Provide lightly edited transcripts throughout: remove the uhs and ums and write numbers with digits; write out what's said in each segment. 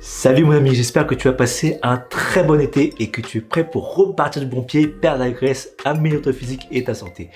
Salut mon ami, j'espère que tu as passé un très bon été et que tu es prêt pour repartir du bon pied, perdre la graisse, améliorer ton physique et ta santé.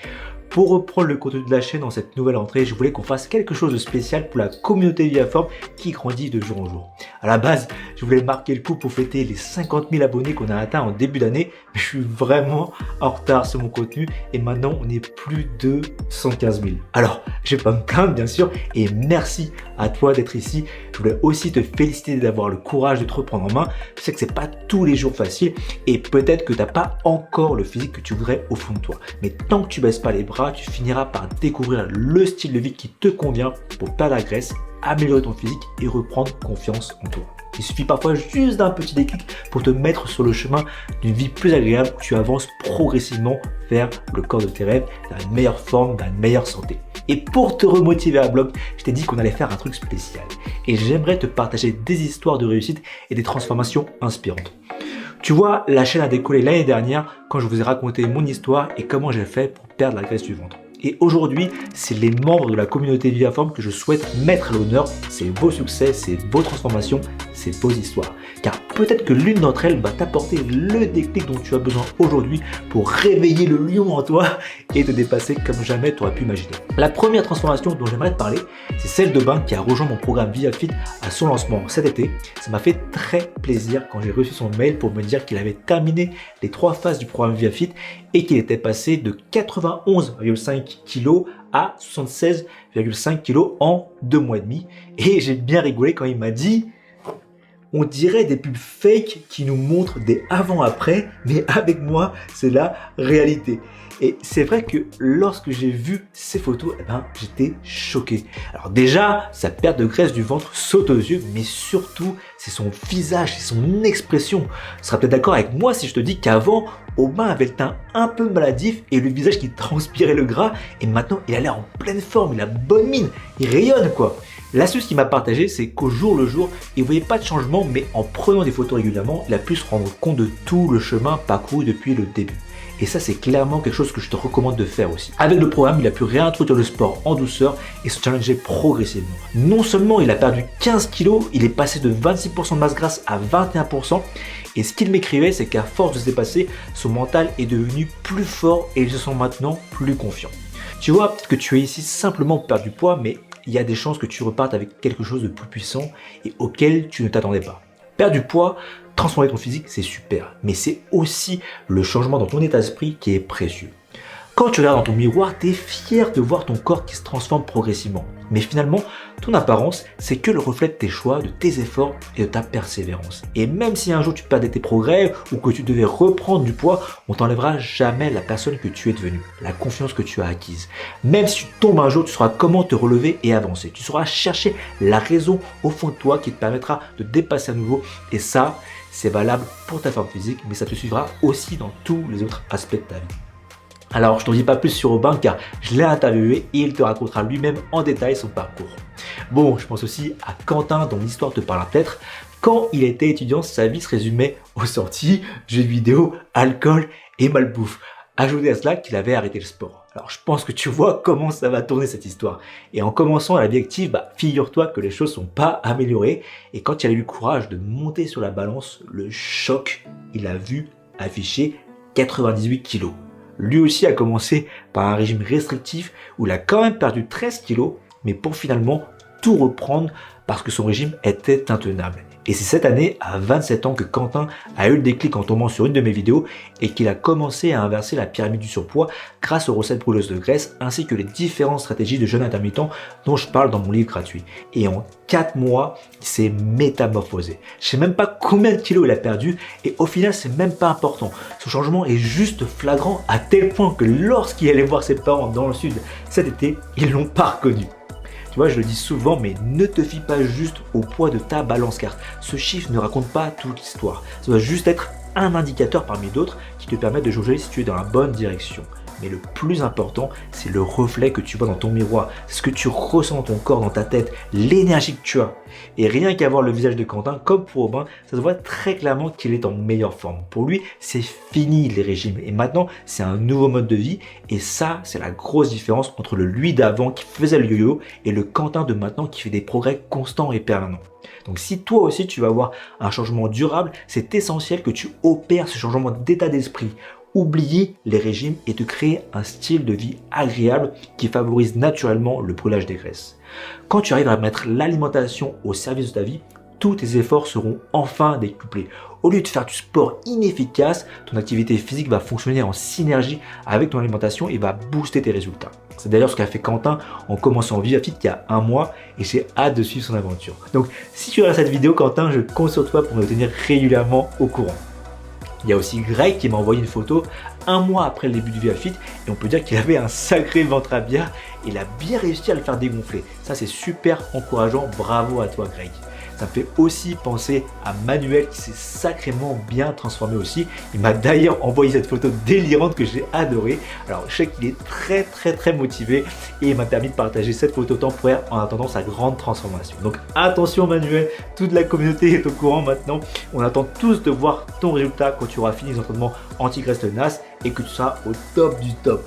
Pour reprendre le contenu de la chaîne dans cette nouvelle rentrée, je voulais qu'on fasse quelque chose de spécial pour la communauté Viaform qui grandit de jour en jour. À la base, je voulais marquer le coup pour fêter les 50 000 abonnés qu'on a atteints en début d'année, mais je suis vraiment en retard sur mon contenu et maintenant on est plus de 115 000. Alors, je vais pas me plaindre bien sûr et merci à toi d'être ici. Je voulais aussi te féliciter d'avoir le courage de te reprendre en main. Je sais que c'est pas tous les jours facile et peut-être que tu n'as pas encore le physique que tu voudrais au fond de toi. Mais tant que tu baisses pas les bras, tu finiras par découvrir le style de vie qui te convient pour perdre la graisse, améliorer ton physique et reprendre confiance en toi. Il suffit parfois juste d'un petit déclic pour te mettre sur le chemin d'une vie plus agréable où tu avances progressivement vers le corps de tes rêves, vers une meilleure forme, vers une meilleure santé. Et pour te remotiver à bloc, je t'ai dit qu'on allait faire un truc spécial. Et j'aimerais te partager des histoires de réussite et des transformations inspirantes. Tu vois, la chaîne a décollé l'année dernière quand je vous ai raconté mon histoire et comment j'ai fait pour perdre la graisse du ventre. Et aujourd'hui, c'est les membres de la communauté Viaform que je souhaite mettre à l'honneur. C'est vos succès, c'est vos transformations, c'est vos histoires. Car peut-être que l'une d'entre elles va t'apporter le déclic dont tu as besoin aujourd'hui pour réveiller le lion en toi et te dépasser comme jamais tu aurais pu imaginer. La première transformation dont j'aimerais te parler, c'est celle de Ben qui a rejoint mon programme ViaFit à son lancement cet été. Ça m'a fait très plaisir quand j'ai reçu son mail pour me dire qu'il avait terminé les 3 phases du programme ViaFit et qu'il était passé de 91,5 kg à 76,5 kg en 2 mois et demi. Et j'ai bien rigolé quand il m'a dit: on dirait des pubs fake qui nous montrent des avant-après, mais avec moi, c'est la réalité. Et c'est vrai que lorsque j'ai vu ces photos, j'étais choqué. Alors déjà, sa perte de graisse du ventre saute aux yeux, mais surtout, c'est son visage, c'est son expression. Tu seras peut-être d'accord avec moi si je te dis qu'avant, Aubin avait le teint un peu maladif et le visage qui transpirait le gras. Et maintenant, il a l'air en pleine forme, il a bonne mine, il rayonne quoi. L'astuce qu'il m'a partagé, c'est qu'au jour le jour, il ne voyait pas de changement, mais en prenant des photos régulièrement, il a pu se rendre compte de tout le chemin parcouru depuis le début. Et ça, c'est clairement quelque chose que je te recommande de faire aussi. Avec le programme, il a pu réintroduire le sport en douceur et se challenger progressivement. Non seulement il a perdu 15 kilos, il est passé de 26% de masse grasse à 21%. Et ce qu'il m'écrivait, c'est qu'à force de se dépasser, son mental est devenu plus fort et il se sent maintenant plus confiant. Tu vois, peut-être que tu es ici simplement pour perdre du poids, mais il y a des chances que tu repartes avec quelque chose de plus puissant et auquel tu ne t'attendais pas. Perdre du poids, transformer ton physique, c'est super, mais c'est aussi le changement dans ton état d'esprit qui est précieux. Quand tu regardes dans ton miroir, tu es fier de voir ton corps qui se transforme progressivement. Mais finalement, ton apparence, c'est que le reflet de tes choix, de tes efforts et de ta persévérance. Et même si un jour tu perdais tes progrès ou que tu devais reprendre du poids, on t'enlèvera jamais la personne que tu es devenue, la confiance que tu as acquise. Même si tu tombes un jour, tu sauras comment te relever et avancer. Tu sauras chercher la raison au fond de toi qui te permettra de dépasser à nouveau. Et ça, c'est valable pour ta forme physique, mais ça te suivra aussi dans tous les autres aspects de ta vie. Alors, je ne t'en dis pas plus sur Aubin car je l'ai interviewé et il te racontera lui-même en détail son parcours. Bon, je pense aussi à Quentin dont l'histoire te parlera peut-être. Quand il était étudiant, sa vie se résumait aux sorties, jeux vidéo, alcool et malbouffe. Ajoutez à cela qu'il avait arrêté le sport. Alors, je pense que tu vois comment ça va tourner cette histoire. Et en commençant la vie active, figure-toi que les choses ne sont pas améliorées. Et quand il a eu le courage de monter sur la balance, le choc, il a vu afficher 98 kilos. Lui aussi a commencé par un régime restrictif où il a quand même perdu 13 kilos, mais pour finalement tout reprendre parce que son régime était intenable. Et c'est cette année, à 27 ans, que Quentin a eu le déclic en tombant sur une de mes vidéos et qu'il a commencé à inverser la pyramide du surpoids grâce aux recettes brûleuses de graisse ainsi que les différentes stratégies de jeûne intermittent dont je parle dans mon livre gratuit. Et en 4 mois, il s'est métamorphosé. Je sais même pas combien de kilos il a perdu et au final, c'est même pas important. Ce changement est juste flagrant à tel point que lorsqu'il allait voir ses parents dans le sud cet été, ils l'ont pas reconnu. Tu vois, je le dis souvent, mais ne te fie pas juste au poids de ta balance car ce chiffre ne raconte pas toute l'histoire. Ça doit juste être un indicateur parmi d'autres qui te permet de jauger si tu es dans la bonne direction. mais le plus important, c'est le reflet que tu vois dans ton miroir, ce que tu ressens dans ton corps, dans ta tête, l'énergie que tu as. Et rien qu'à voir le visage de Quentin, comme pour Aubin, ça se voit très clairement qu'il est en meilleure forme. Pour lui, c'est fini les régimes et maintenant, c'est un nouveau mode de vie et ça, c'est la grosse différence entre le lui d'avant qui faisait le yo-yo et le Quentin de maintenant qui fait des progrès constants et permanents. Donc si toi aussi tu vas avoir un changement durable, c'est essentiel que tu opères ce changement d'état d'esprit. Oublier les régimes et te créer un style de vie agréable qui favorise naturellement le brûlage des graisses. Quand tu arrives à mettre l'alimentation au service de ta vie, tous tes efforts seront enfin décuplés. Au lieu de faire du sport inefficace, ton activité physique va fonctionner en synergie avec ton alimentation et va booster tes résultats. C'est d'ailleurs ce qu'a fait Quentin en commençant VivaFit il y a un mois et j'ai hâte de suivre son aventure. Donc si tu regardes cette vidéo Quentin, je compte sur toi pour me tenir régulièrement au courant. Il y a aussi Greg qui m'a envoyé une photo un mois après le début du VivaFit et on peut dire qu'il avait un sacré ventre à bière et il a bien réussi à le faire dégonfler. Ça c'est super encourageant, bravo à toi Greg. Ça me fait aussi penser à Manuel qui s'est sacrément bien transformé aussi. Il m'a d'ailleurs envoyé cette photo délirante que j'ai adorée. Alors je sais qu'il est très motivé et il m'a permis de partager cette photo temporaire en attendant sa grande transformation. Donc attention Manuel, toute la communauté est au courant maintenant. On attend tous de voir ton résultat quand tu auras fini les entraînements anti-graisse de NAS et que tu seras au top du top.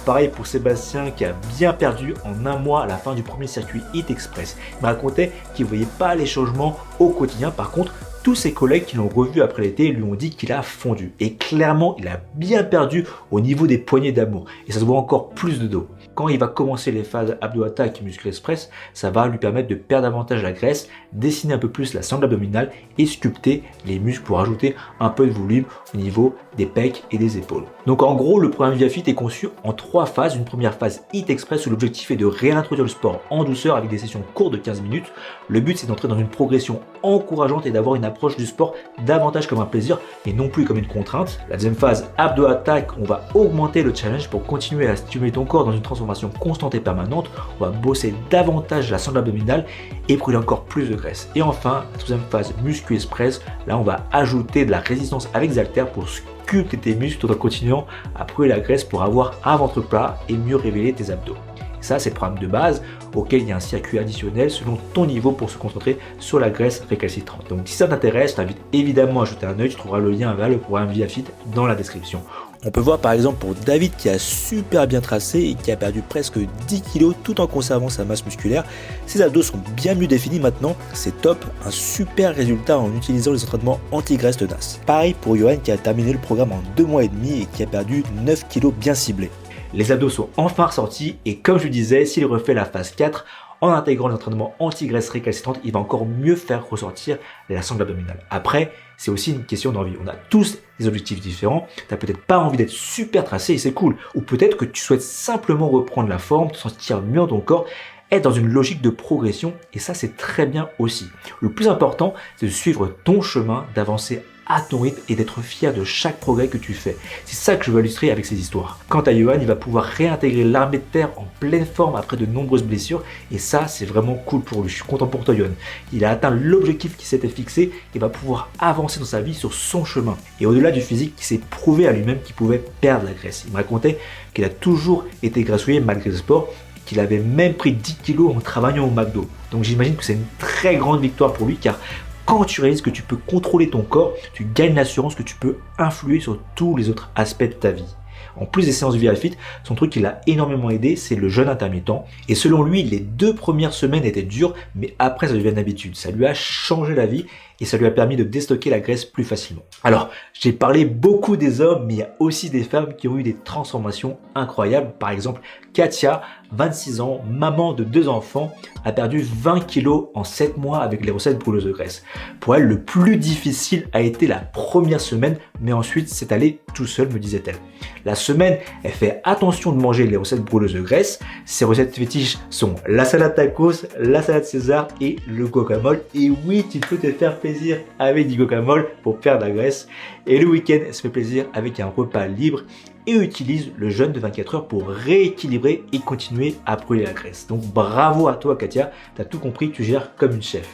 Pareil pour Sébastien qui a bien perdu en un mois à la fin du premier circuit Hit Express. Il me racontait qu'il ne voyait pas les changements au quotidien. Par contre, tous ses collègues qui l'ont revu après l'été lui ont dit qu'il a fondu. Et clairement, il a bien perdu au niveau des poignées d'amour. Et ça se voit encore plus de dos. Quand il va commencer les phases abdos attaque et muscle express, ça va lui permettre de perdre davantage la graisse, dessiner un peu plus la sangle abdominale et sculpter les muscles pour ajouter un peu de volume au niveau des pecs et des épaules. Donc en gros, le programme VivaFit est conçu en 3 phases. Une première phase Hit Express où l'objectif est de réintroduire le sport en douceur avec des sessions courtes de 15 minutes. Le but c'est d'entrer dans une progression encourageante et d'avoir une approche du sport davantage comme un plaisir et non plus comme une contrainte. La deuxième phase abdos attaque, on va augmenter le challenge pour continuer à stimuler ton corps dans une transformation constante et permanente. On va bosser davantage la sangle abdominale et brûler encore plus de graisse. Et enfin, la troisième phase muscu express, là on va ajouter de la résistance avec des haltères pour sculpter tes muscles tout en continuant à brûler la graisse pour avoir un ventre plat et mieux révéler tes abdos. Et ça, c'est le programme de base auquel il y a un circuit additionnel selon ton niveau pour se concentrer sur la graisse récalcitrante. Donc si ça t'intéresse, je t'invite évidemment à jeter un œil, tu trouveras le lien vers le programme VivaFit dans la description. On peut voir par exemple pour David qui a super bien tracé et qui a perdu presque 10 kg tout en conservant sa masse musculaire. Ses abdos sont bien mieux définis maintenant, c'est top, un super résultat en utilisant les entraînements anti-graisse de NAS. Pareil pour Johan qui a terminé le programme en 2 mois et demi et qui a perdu 9 kg bien ciblés. Les abdos sont enfin ressortis et comme je disais, s'il refait la phase 4, en intégrant les entraînements anti-graisse récalcitrante, il va encore mieux faire ressortir la sangle abdominale. Après, c'est aussi une question d'envie. On a tous des objectifs différents. Tu n'as peut-être pas envie d'être super tracé et c'est cool. Ou peut-être que tu souhaites simplement reprendre la forme, te sentir mieux dans ton corps, être dans une logique de progression et ça c'est très bien aussi. Le plus important, c'est de suivre ton chemin, d'avancer à ton rythme et d'être fier de chaque progrès que tu fais. C'est ça que je veux illustrer avec ces histoires. Quant à Johan, il va pouvoir réintégrer l'armée de terre en pleine forme après de nombreuses blessures et ça c'est vraiment cool pour lui. Je suis content pour toi Johan. Il a atteint l'objectif qui s'était fixé et va pouvoir avancer dans sa vie sur son chemin. Et au-delà du physique, il s'est prouvé à lui-même qu'il pouvait perdre la graisse. Il me racontait qu'il a toujours été grassouillé malgré le sport, qu'il avait même pris 10 kg en travaillant au McDo. Donc j'imagine que c'est une très grande victoire pour lui car quand tu réalises que tu peux contrôler ton corps, tu gagnes l'assurance que tu peux influer sur tous les autres aspects de ta vie. En plus des séances de VivaFit, son truc qui l'a énormément aidé, c'est le jeûne intermittent. Et selon lui, les 2 premières semaines étaient dures, mais après ça devient une habitude. Ça lui a changé la vie et ça lui a permis de déstocker la graisse plus facilement. Alors, j'ai parlé beaucoup des hommes, mais il y a aussi des femmes qui ont eu des transformations incroyables. Par exemple, Katia, 26 ans, maman de 2 enfants, a perdu 20 kg en 7 mois avec les recettes brûleuses de graisse. Pour elle, le plus difficile a été la première semaine, mais ensuite c'est allé tout seul, me disait-elle. La semaine, elle fait attention de manger les recettes brûleuses de graisse. Ses recettes fétiches sont la salade tacos, la salade César et le guacamole. Et oui, tu peux te faire plaisir avec du guacamole pour perdre la graisse. Et le week-end, elle se fait plaisir avec un repas libre et utilise le jeûne de 24 heures pour rééquilibrer et continuer à brûler la graisse. Donc bravo à toi Katia, tu as tout compris, tu gères comme une chef.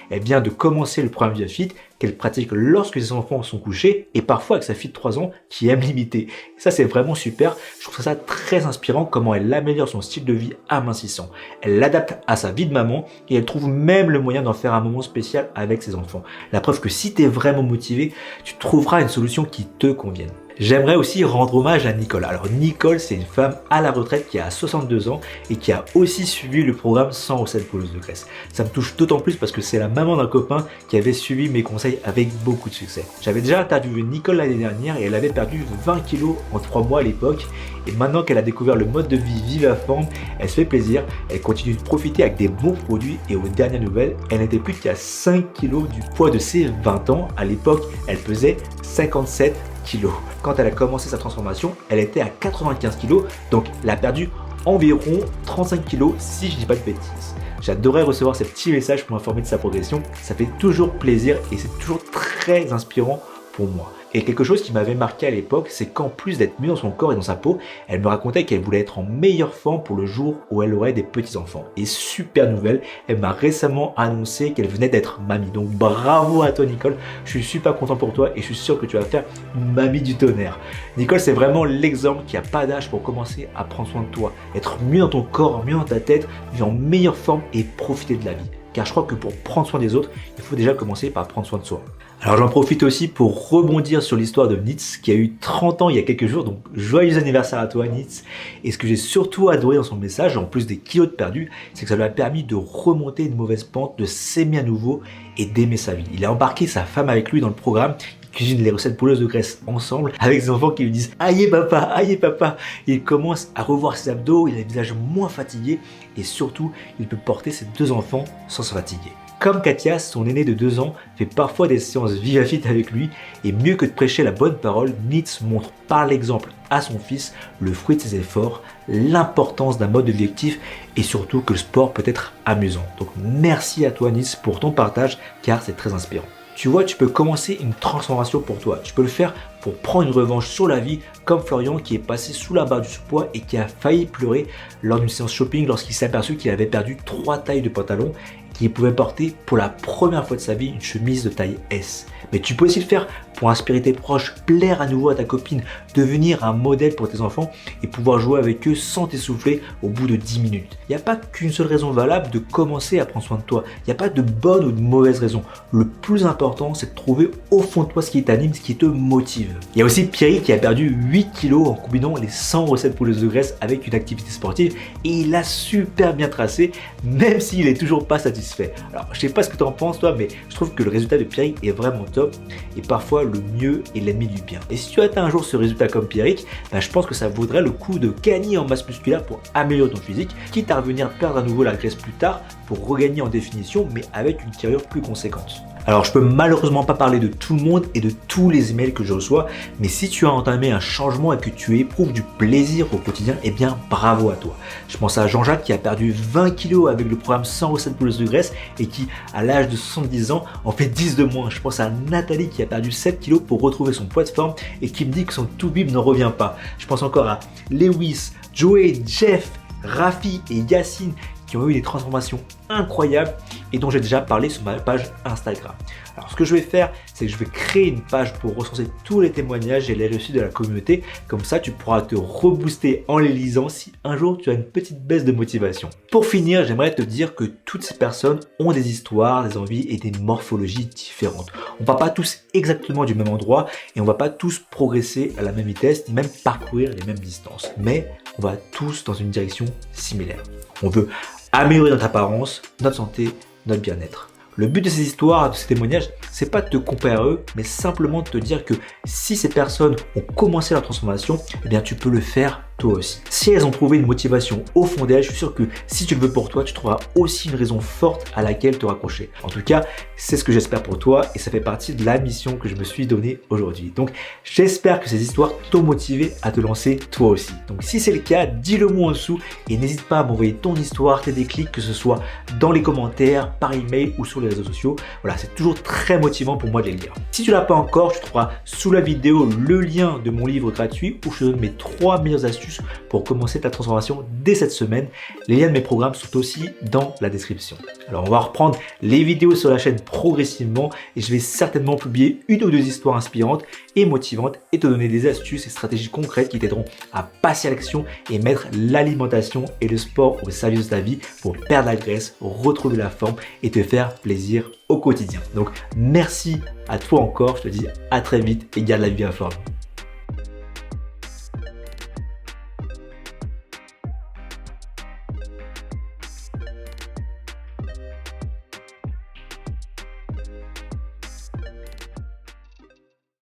Elle vient de commencer le programme VivaFit qu'elle pratique lorsque ses enfants sont couchés et parfois avec sa fille de 3 ans qui aime l'imiter. Ça c'est vraiment super, je trouve ça très inspirant comment elle améliore son style de vie amincissant. Elle l'adapte à sa vie de maman et elle trouve même le moyen d'en faire un moment spécial avec ses enfants. La preuve que si tu es vraiment motivé, tu trouveras une solution qui te convienne. J'aimerais aussi rendre hommage à Nicole. Alors Nicole, c'est une femme à la retraite qui a 62 ans et qui a aussi suivi le programme 100 recettes brûleuses de graisse. Ça me touche d'autant plus parce que c'est la maman d'un copain qui avait suivi mes conseils avec beaucoup de succès. J'avais déjà interviewé Nicole l'année dernière et elle avait perdu 20 kilos en 3 mois à l'époque. Et maintenant qu'elle a découvert le mode de vie Vivaform, elle se fait plaisir, elle continue de profiter avec des bons produits et aux dernières nouvelles, elle n'était plus qu'à 5 kilos du poids de ses 20 ans. À l'époque, elle pesait 57 kilos. Quand elle a commencé sa transformation, elle était à 95 kilos, donc elle a perdu environ 35 kilos si je dis pas de bêtises. J'adorais recevoir ces petits messages pour m'informer de sa progression, ça fait toujours plaisir et c'est toujours très inspirant pour moi. Et quelque chose qui m'avait marqué à l'époque, c'est qu'en plus d'être mieux dans son corps et dans sa peau, elle me racontait qu'elle voulait être en meilleure forme pour le jour où elle aurait des petits-enfants. Et super nouvelle, elle m'a récemment annoncé qu'elle venait d'être mamie. Donc bravo à toi Nicole, je suis super content pour toi et je suis sûr que tu vas faire une mamie du tonnerre. Nicole, c'est vraiment l'exemple qu'il n'y a pas d'âge pour commencer à prendre soin de toi, être mieux dans ton corps, mieux dans ta tête, vivre en meilleure forme et profiter de la vie. Car je crois que pour prendre soin des autres, il faut déjà commencer par prendre soin de soi. Alors j'en profite aussi pour rebondir sur l'histoire de Nitz qui a eu 30 ans il y a quelques jours, donc joyeux anniversaire à toi Nitz. Et ce que j'ai surtout adoré dans son message, en plus des kilos de perdus, c'est que ça lui a permis de remonter une mauvaise pente, de s'aimer à nouveau et d'aimer sa vie. Il a embarqué sa femme avec lui dans le programme, ils cuisinent les recettes brûleuses de graisse ensemble, avec ses enfants qui lui disent « Aïe papa, aïe papa !» Il commence à revoir ses abdos, il a le visage moins fatigué et surtout, il peut porter ses 2 enfants sans se fatiguer. Comme Katia, son aîné de 2 ans fait parfois des séances VivaFit avec lui et mieux que de prêcher la bonne parole, Nitz montre par l'exemple à son fils le fruit de ses efforts, l'importance d'un mode de vie actif et surtout que le sport peut être amusant. Donc merci à toi Nitz pour ton partage car c'est très inspirant. Tu vois, tu peux commencer une transformation pour toi. Tu peux le faire pour prendre une revanche sur la vie, comme Florian qui est passé sous la barre du sous-poids et qui a failli pleurer lors d'une séance shopping lorsqu'il s'est aperçu qu'il avait perdu 3 tailles de pantalon, qu'il pouvait porter pour la première fois de sa vie une chemise de taille S. Mais tu peux aussi le faire pour inspirer tes proches, plaire à nouveau à ta copine, devenir un modèle pour tes enfants et pouvoir jouer avec eux sans t'essouffler au bout de 10 minutes. Il n'y a pas qu'une seule raison valable de commencer à prendre soin de toi. Il n'y a pas de bonne ou de mauvaise raison. Le plus important, c'est de trouver au fond de toi ce qui t'anime, ce qui te motive. Il y a aussi Pierre qui a perdu 8 kilos en combinant les 100 recettes brûleuses de graisse avec une activité sportive et il a super bien tracé, même s'il est toujours pas satisfait. Alors, je sais pas ce que tu en penses toi, mais je trouve que le résultat de Pierre est vraiment top et parfois le mieux est l'ennemi du bien. Et si tu atteins un jour ce résultat comme Pierrick, je pense que ça vaudrait le coup de gagner en masse musculaire pour améliorer ton physique, quitte à revenir perdre à nouveau la graisse plus tard pour regagner en définition, mais avec une carrure plus conséquente. Alors je peux malheureusement pas parler de tout le monde et de tous les emails que je reçois, mais si tu as entamé un changement et que tu éprouves du plaisir au quotidien, eh bien bravo à toi. Je pense à Jean-Jacques qui a perdu 20 kilos avec le programme 100 recettes brûleuses de graisse et qui, à l'âge de 70 ans, en fait 10 de moins. Je pense à Nathalie qui a perdu 7 kilos pour retrouver son poids de forme et qui me dit que son tout-bib ne revient pas. Je pense encore à Lewis, Joey, Jeff, Rafi et Yacine qui ont eu des transformations incroyables et dont j'ai déjà parlé sur ma page Instagram. Alors ce que je vais faire, c'est que je vais créer une page pour recenser tous les témoignages et les réussites de la communauté. Comme ça, tu pourras te rebooster en les lisant si un jour tu as une petite baisse de motivation. Pour finir, j'aimerais te dire que toutes ces personnes ont des histoires, des envies et des morphologies différentes. On ne va pas tous exactement du même endroit et on ne va pas tous progresser à la même vitesse ni même parcourir les mêmes distances. Mais on va tous dans une direction similaire. On veut améliorer notre apparence, notre santé, notre bien-être. Le but de ces histoires, de ces témoignages, c'est pas de te comparer à eux, mais simplement de te dire que si ces personnes ont commencé leur transformation, eh bien tu peux le faire toi aussi. Si elles ont trouvé une motivation au fond d'elles, je suis sûr que si tu le veux pour toi, tu trouveras aussi une raison forte à laquelle te raccrocher. En tout cas, c'est ce que j'espère pour toi et ça fait partie de la mission que je me suis donnée aujourd'hui. Donc, j'espère que ces histoires t'ont motivé à te lancer toi aussi. Donc, si c'est le cas, dis-le moi en dessous et n'hésite pas à m'envoyer ton histoire, tes déclics, que ce soit dans les commentaires, par email ou sur les réseaux sociaux. Voilà, c'est toujours très motivant pour moi de les lire. Si tu l'as pas encore, tu trouveras sous la vidéo le lien de mon livre gratuit où je te donne mes 3 meilleures astuces pour commencer ta transformation dès cette semaine. Les liens de mes programmes sont aussi dans la description. Alors, on va reprendre les vidéos sur la chaîne progressivement et je vais certainement publier une ou deux histoires inspirantes et motivantes et te donner des astuces et stratégies concrètes qui t'aideront à passer à l'action et mettre l'alimentation et le sport au service de ta vie pour perdre la graisse, retrouver la forme et te faire plaisir au quotidien. Donc, merci à toi encore. Je te dis à très vite et garde la vie à forme.